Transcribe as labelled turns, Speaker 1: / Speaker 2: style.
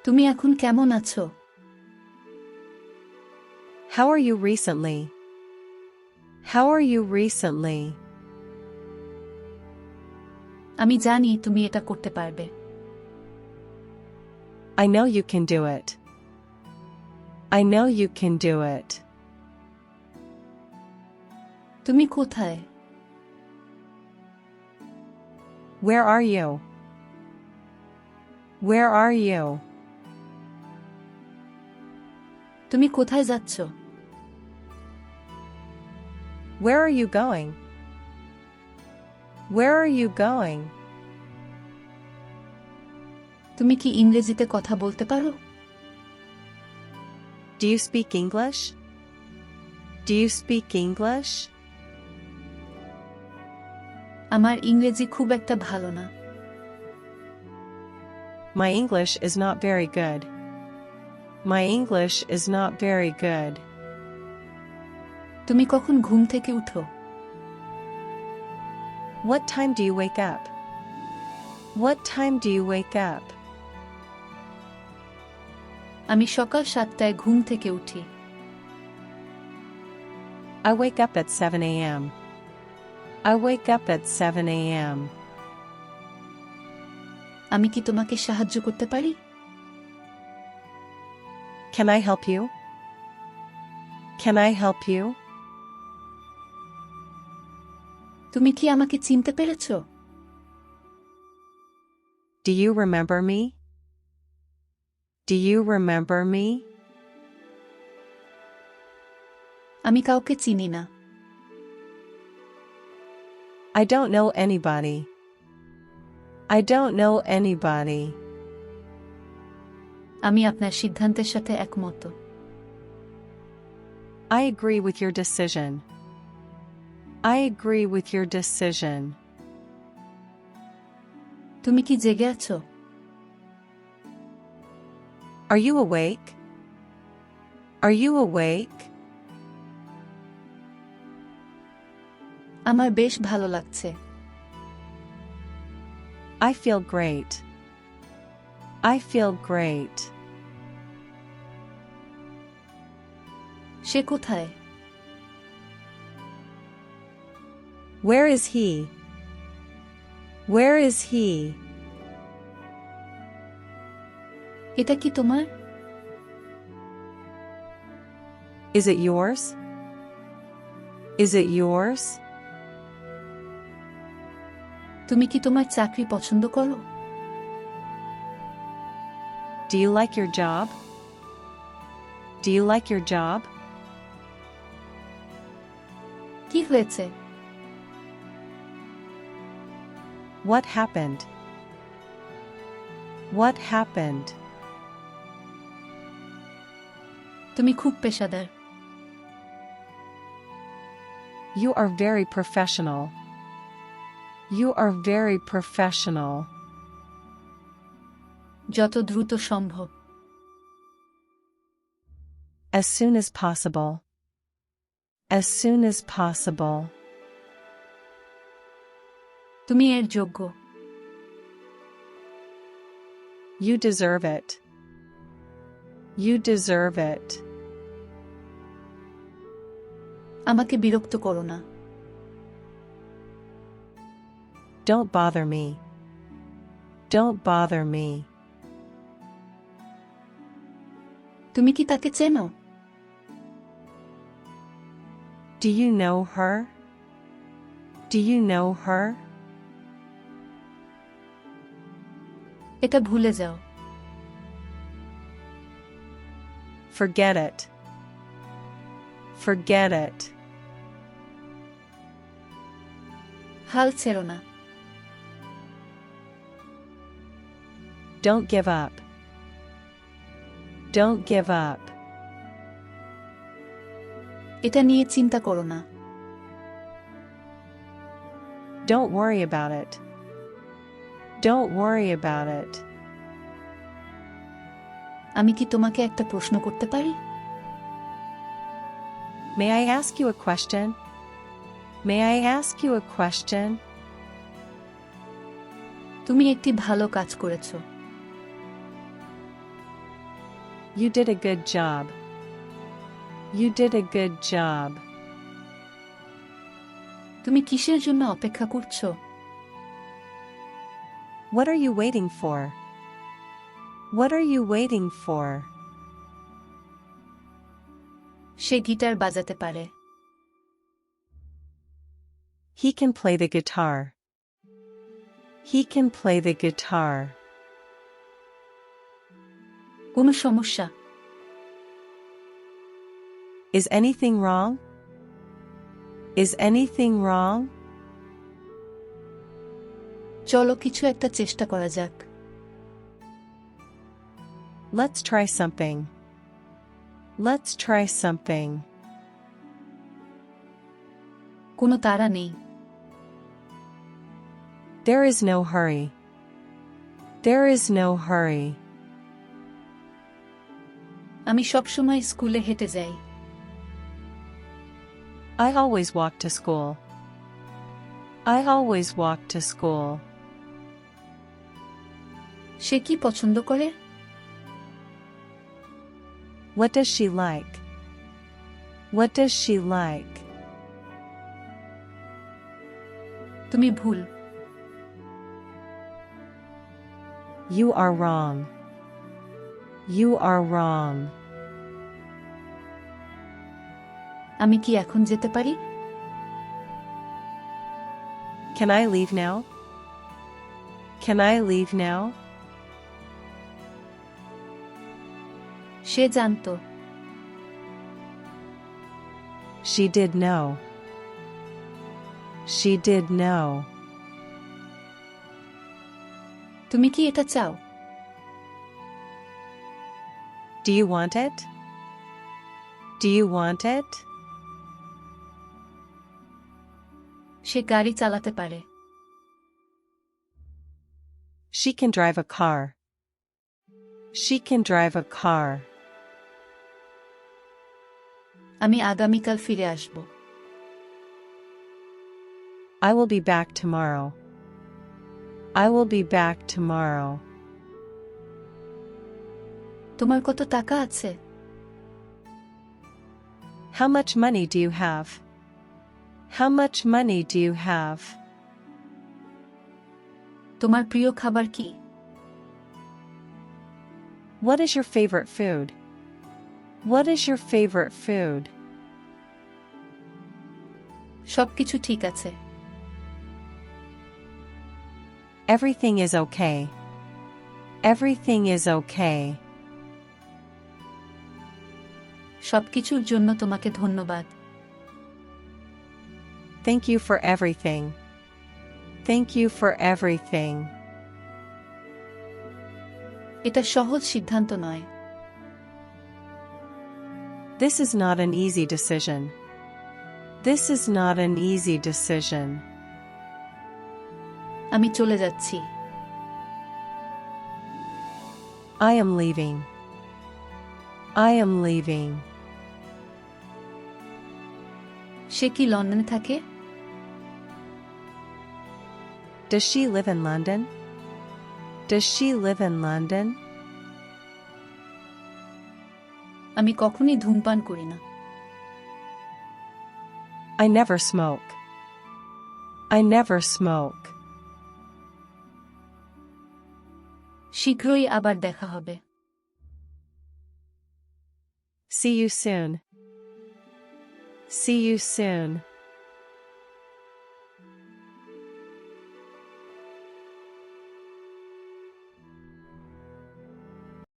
Speaker 1: তুমি এখন কেমন আছো?
Speaker 2: How are you recently? How are you recently?
Speaker 1: আমি জানি তুমি এটা করতে পারবে।
Speaker 2: I know you can do it. I know you can do it.
Speaker 1: তুমি কোথায়?
Speaker 2: Where are you? Where are you?
Speaker 1: তুমি কোথায় যাচ্ছ?
Speaker 2: Where are you going? Where are you going?
Speaker 1: তুমি কি ইংরেজিতে কথা বলতে পারো?
Speaker 2: Do you speak English? Do you speak English?
Speaker 1: আমার ইংরেজি খুব একটা ভালো না।
Speaker 2: My English is not very good. My English is not very good.
Speaker 1: তুমি কখন ঘুম থেকে উঠো?
Speaker 2: What time do you wake up? What time do you wake up?
Speaker 1: আমি সকাল 7টায় ঘুম থেকে উঠি।
Speaker 2: I wake up at 7 a.m. I wake up at 7 a.m.
Speaker 1: আমি কি তোমাকে সাহায্য করতে পারি?
Speaker 2: Can I help you? Can I help you?
Speaker 1: তুমি কি আমাকে চিনতে পেরেছো?
Speaker 2: Do you remember me? Do you remember me?
Speaker 1: আমি কাউকে চিনি না।
Speaker 2: I don't know anybody. I don't know anybody.
Speaker 1: আমি আপনার সিদ্ধান্তের সাথে একমত।
Speaker 2: I agree with your decision. I agree with your decision.
Speaker 1: তুমি কি জেগে আছো?
Speaker 2: Are you awake? Are you awake?
Speaker 1: আমার বেশ ভালো লাগছে।
Speaker 2: I feel great. I feel great.
Speaker 1: সে কোথায়?
Speaker 2: Where is he? Where is he?
Speaker 1: এটা কি তোমার?
Speaker 2: Is it yours? Is it yours?
Speaker 1: তুমি কি তোমার চাকরি পছন্দ করো?
Speaker 2: Do you like your job? Do you like your job?
Speaker 1: কি হয়েছে?
Speaker 2: What happened? What happened?
Speaker 1: তুমি খুব পেশাদার।
Speaker 2: You are very professional. You are very professional.
Speaker 1: যত দ্রুত সম্ভব।
Speaker 2: As soon as possible. As soon as possible.
Speaker 1: তুমি এর যোগ্য।
Speaker 2: You deserve it. You deserve it.
Speaker 1: আমাকে বিরক্ত করো না।
Speaker 2: Don't bother me. Don't bother me.
Speaker 1: তুমি কি তাকে চেনো?
Speaker 2: Do you know her? Do you know her?
Speaker 1: এটা ভুলে যাও।
Speaker 2: Forget it. Forget it.
Speaker 1: হাল ছেড়ো না।
Speaker 2: Don't give up. Don't give up.
Speaker 1: এটা নিয়ে চিন্তা করো না।
Speaker 2: Don't worry about it. Don't worry about it.
Speaker 1: আমি কি তোমাকে একটা প্রশ্ন করতে পারি?
Speaker 2: May I ask you a question? May I ask you a question?
Speaker 1: তুমি একটি ভালো কাজ করেছো।
Speaker 2: You did a good job. You did a good job.
Speaker 1: তুমি কিসের জন্য অপেক্ষা করছো?
Speaker 2: What are you waiting for? What are you waiting for?
Speaker 1: Say guitar বাজাতে পারে।
Speaker 2: He can play the guitar. He can play the guitar.
Speaker 1: কোনো সমস্যা?
Speaker 2: Is anything wrong? Is anything wrong?
Speaker 1: চলো কিছু একটা চেষ্টা করা যাক।
Speaker 2: Let's try something. Let's try something.
Speaker 1: কোনো তাড়া নেই।
Speaker 2: There is no hurry. There is no hurry.
Speaker 1: আমি সবসময় স্কুলে হেঁটে যাই।
Speaker 2: I always walk to school. I always walk to school.
Speaker 1: সে কি পছন্দ করে?
Speaker 2: What does she like? What does she like?
Speaker 1: তুমি ভুল।
Speaker 2: You are wrong. You are wrong.
Speaker 1: আমি কি এখন যেতে পারি?
Speaker 2: Can I leave now? Can I leave now?
Speaker 1: সে জানতো।
Speaker 2: She did know. She did know.
Speaker 1: তুমি কি এটা চাও?
Speaker 2: Do you want it? Do you want it?
Speaker 1: সে গাড়ি চালাতে পারে।
Speaker 2: She can drive a car. She can drive a car.
Speaker 1: আমি আগামীকাল ফিরে আসব।
Speaker 2: I will be back tomorrow. I will be back tomorrow.
Speaker 1: তোমার কত টাকা আছে?
Speaker 2: How much money do you have? How much money do you have?
Speaker 1: তোমার প্রিয় খাবার কি?
Speaker 2: What is your favorite food? What is your favorite food?
Speaker 1: সবকিছু ঠিক আছে।
Speaker 2: Everything is okay. Everything is okay.
Speaker 1: সবকিছুর জন্য তোমাকে ধন্যবাদ।
Speaker 2: Thank you for everything. Thank you for everything.
Speaker 1: এটা সহজ সিদ্ধান্ত নয়।
Speaker 2: This is not an easy decision. This is not an easy decision.
Speaker 1: আমি চলে যাচ্ছি।
Speaker 2: I am leaving. I am leaving.
Speaker 1: সে কি লন্ডনে থাকে?
Speaker 2: Does she live in London? Does she live in London?
Speaker 1: আমি কখনই ধূমপান করি না।
Speaker 2: I never smoke. I never smoke.
Speaker 1: শীঘ্রই আবার দেখা হবে।
Speaker 2: See you soon. See you soon.